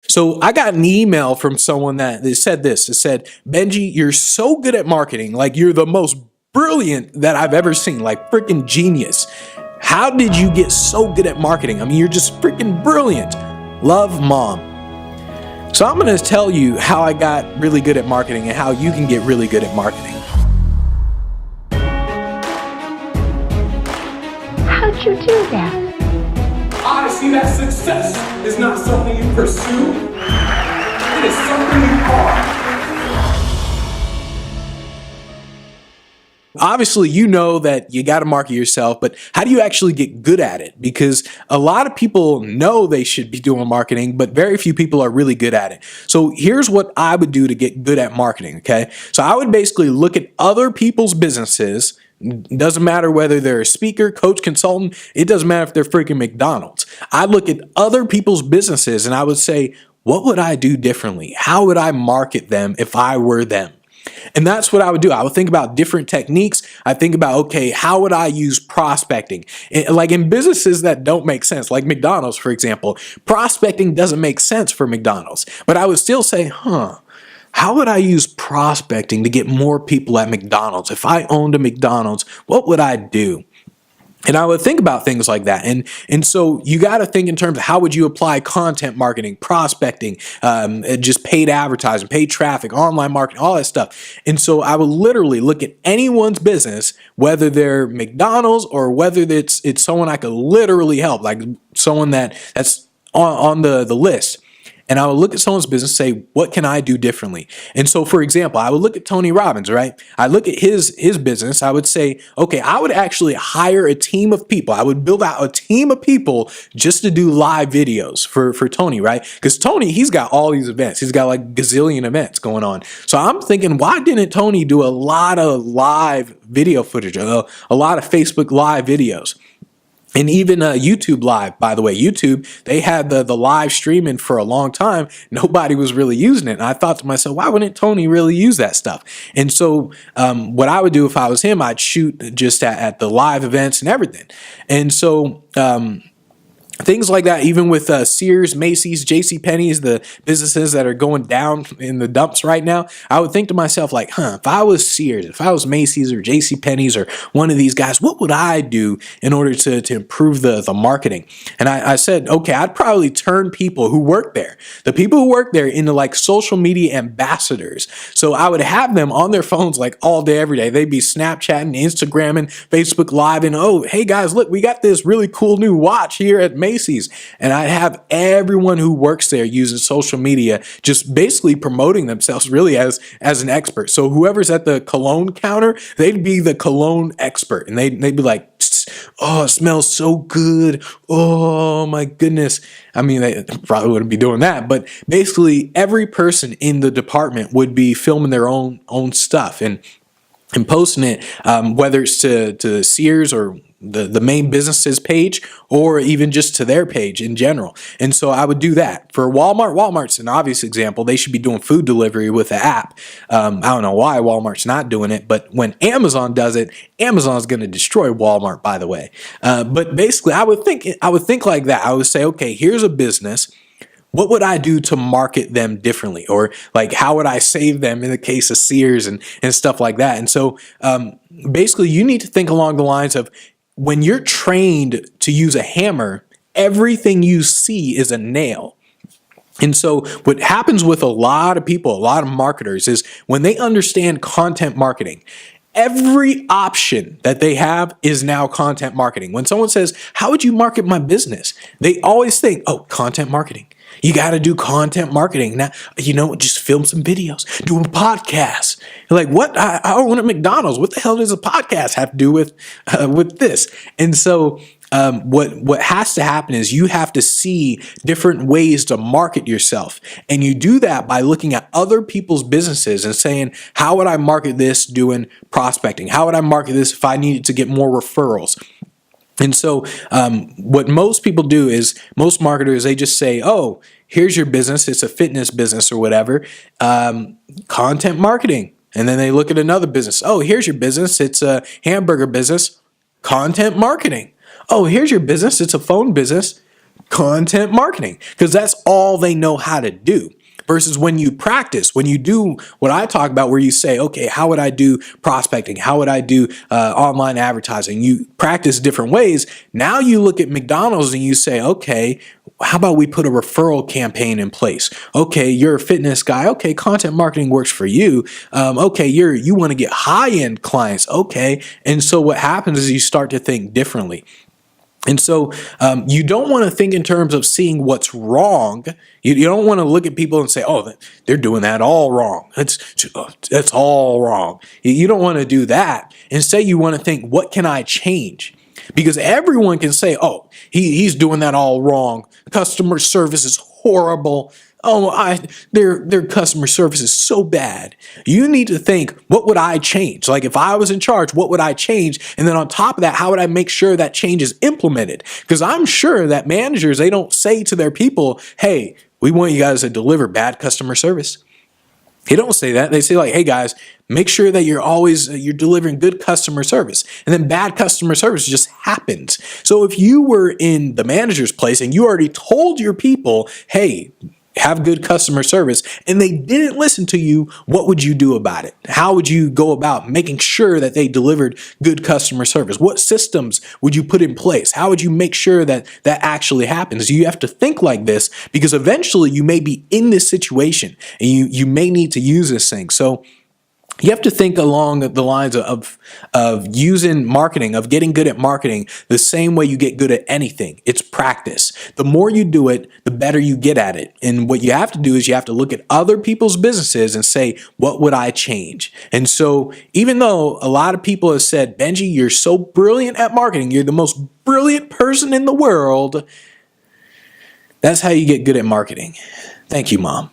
So I got an email from someone that said this. It said, Benji, you're so good at marketing. Like, you're the most brilliant that I've ever seen. Like, freaking genius. How did you get so good at marketing? I mean, you're just freaking brilliant. Love, Mom. So I'm going to tell you how I got really good at marketing and how you can get really good at marketing. How'd you do that? I see that success is not something you pursue, it is something you are. Obviously, you know that you got to market yourself, but how do you actually get good at it? Because a lot of people know they should be doing marketing, but very few people are really good at it. So here's what I would do to get good at marketing, okay? So I would basically look at other people's businesses. Doesn't matter whether they're a speaker, coach, consultant. It doesn't matter if they're freaking McDonald's. I'd look at other people's businesses and I would say, what would I do differently? How would I market them if I were them? And that's what I would do. I would think about different techniques. I think about, okay, how would I use prospecting? Like in businesses that don't make sense, like McDonald's, for example, prospecting doesn't make sense for McDonald's. But I would still say, how would I use prospecting to get more people at McDonald's? If I owned a McDonald's, what would I do? And I would think about things like that. And so you got to think in terms of how would you apply content marketing, prospecting, just paid advertising, paid traffic, online marketing, all that stuff. And so I would literally look at anyone's business, whether they're McDonald's or whether it's someone I could literally help, like someone that's on the list. And I would look at someone's business and say, what can I do differently? And so, for example, I would look at Tony Robbins, right? I look at his business. I would say, okay, I would actually hire a team of people. I would build out a team of people just to do live videos for Tony, right? Because Tony, he's got all these events. He's got like gazillion events going on. So I'm thinking, why didn't Tony do a lot of live video footage, a lot of Facebook live videos? And even YouTube Live, by the way, YouTube, they had the live streaming for a long time. Nobody was really using it. And I thought to myself, why wouldn't Tony really use that stuff? And so what I would do if I was him, I'd shoot just at the live events and everything. And so things like that, even with Sears, Macy's, JCPenney's, the businesses that are going down in the dumps right now, I would think to myself like, if I was Sears, if I was Macy's or JCPenney's or one of these guys, what would I do in order to improve the marketing? And I said, okay, I'd probably turn people who work there, the people who work there, into like social media ambassadors. So I would have them on their phones like all day, every day. They'd be Snapchatting, Instagramming, Facebook Live, and oh, hey guys, look, we got this really cool new watch here at Macy's. And I'd have everyone who works there using social media, just basically promoting themselves really as an expert. So whoever's at the cologne counter, they'd be the cologne expert. And they'd be like, oh, it smells so good. Oh my goodness. I mean, they probably wouldn't be doing that, but basically every person in the department would be filming their own stuff and posting it, whether it's to Sears or the main business's page, or even just to their page in general. And so I would do that. For Walmart's an obvious example. They should be doing food delivery with the app. I don't know why Walmart's not doing it, but when Amazon does it, Amazon's going to destroy Walmart, by the way. But basically, I would think like that. I would say, okay, here's a business. What would I do to market them differently? Or like, how would I save them in the case of Sears and stuff like that? And so basically, you need to think along the lines of, when you're trained to use a hammer, everything you see is a nail. And so what happens with a lot of people, a lot of marketers, is when they understand content marketing, every option that they have is now content marketing. When someone says, how would you market my business? They always think, oh, content marketing. You got to do content marketing. Now, just film some videos, do a podcast. You're like, what? I own at McDonald's. What the hell does a podcast have to do with this? And so what has to happen is you have to see different ways to market yourself. And you do that by looking at other people's businesses and saying, how would I market this doing prospecting? How would I market this if I needed to get more referrals? And so what most people do is, most marketers, they just say, oh, here's your business. It's a fitness business or whatever. Content marketing. And then they look at another business. Oh, here's your business. It's a hamburger business. Content marketing. Oh, here's your business. It's a phone business. content marketing, because that's all they know how to do. Versus when you practice, when you do what I talk about, where you say, okay, how would I do prospecting? How would I do online advertising? You practice different ways. Now you look at McDonald's and you say, okay, how about we put a referral campaign in place? Okay, you're a fitness guy. Okay, content marketing works for you. Okay, you want to get high-end clients. Okay. And so what happens is you start to think differently. And so you don't want to think in terms of seeing what's wrong. You don't want to look at people and say, oh, they're doing that all wrong. That's all wrong. You don't want to do that. Instead, you want to think, what can I change? Because everyone can say, oh, he's doing that all wrong. Customer service is horrible. Oh, their customer service is so bad. You need to think, what would I change? Like if I was in charge, what would I change? And then on top of that, how would I make sure that change is implemented? Because I'm sure that managers, they don't say to their people, hey, we want you guys to deliver bad customer service. They don't say that. They say like, hey guys, make sure that you're delivering good customer service. And then bad customer service just happens. So if you were in the manager's place and you already told your people, hey, have good customer service, and they didn't listen to you, what would you do about it? How would you go about making sure that they delivered good customer service? What systems would you put in place? How would you make sure that that actually happens? You have to think like this, because eventually you may be in this situation and you may need to use this thing. So you have to think along the lines of using marketing, of getting good at marketing the same way you get good at anything. It's practice. The more you do it, the better you get at it. And what you have to do is you have to look at other people's businesses and say, what would I change? And so even though a lot of people have said, Benji, you're so brilliant at marketing, you're the most brilliant person in the world, that's how you get good at marketing. Thank you, Mom.